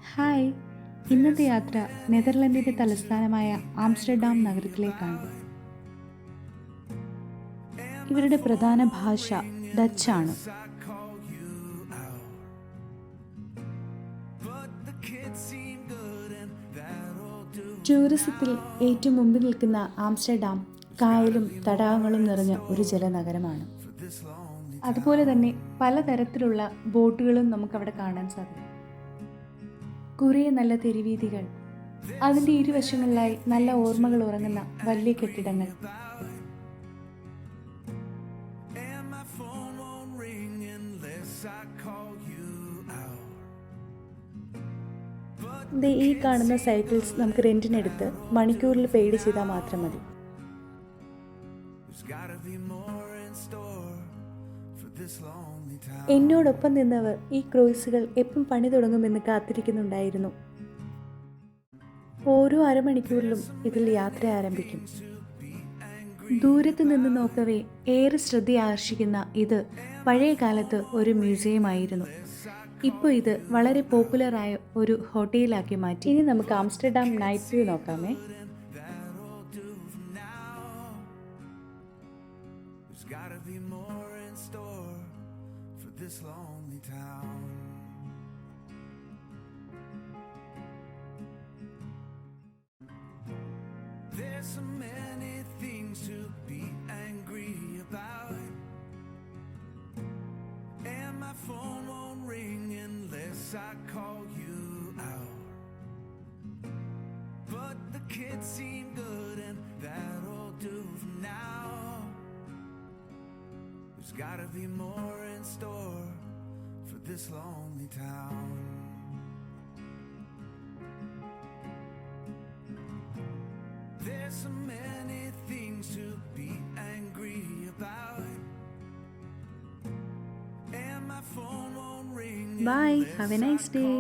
Hi, ഇന്നത്തെ യാത്ര നെതർലൻഡിൻ്റെ തലസ്ഥാനമായ ആംസ്റ്റർഡാം നഗരത്തിലേക്കാണ്. ഇവരുടെ പ്രധാന ഭാഷ ഡച്ചാണ്. ടൂറിസത്തിൽ ഏറ്റവും മുമ്പിൽ നിൽക്കുന്ന ആംസ്റ്റർഡാം കായലും തടാകങ്ങളും നിറഞ്ഞ ഒരു ജലനഗരമാണ്. അതുപോലെ തന്നെ പലതരത്തിലുള്ള ബോട്ടുകളും നമുക്കവിടെ കാണാൻ സാധിക്കും. കുറേ നല്ല തെരുവീഥികൾ, അതിൻ്റെ ഇരുവശങ്ങളിലായി നല്ല ഓർമ്മകൾ ഉറങ്ങുന്ന വലിയ കെട്ടിടങ്ങൾ. ഈ കാണുന്ന സൈക്കിൾസ് നമുക്ക് റെന്റിനെടുത്ത് മണിക്കൂറിൽ പെയ്ഡ് ചെയ്താൽ മാത്രം മതി. എന്നോടൊപ്പം നിന്നവർ ഈ ക്രൂയിസുകൾ എപ്പം പണി തുടങ്ങുമെന്ന് കാത്തിരിക്കുന്നുണ്ടായിരുന്നു. ഓരോ അരമണിക്കൂറിലും ഇതിൽ യാത്ര ആരംഭിക്കും. ദൂരത്ത് നിന്ന് നോക്കവേ ഏറെ ശ്രദ്ധ ആകർഷിക്കുന്ന ഇത് പഴയ കാലത്ത് ഒരു മ്യൂസിയമായിരുന്നു. ഇപ്പോൾ ഇത് വളരെ പോപ്പുലറായ ഒരു ഹോട്ടലാക്കി മാറ്റി. ഇനി നമുക്ക് ആംസ്റ്റർഡാം നൈറ്റ് വ്യൂ നോക്കാമേ. There's so many things to be angry about, and my phone won't ring unless I call you out. But the kids seem good and that'll do for now. There's gotta be more in store for this lonely town. There's so many things to be angry about, and my phone won't ring. Bye, have a nice day.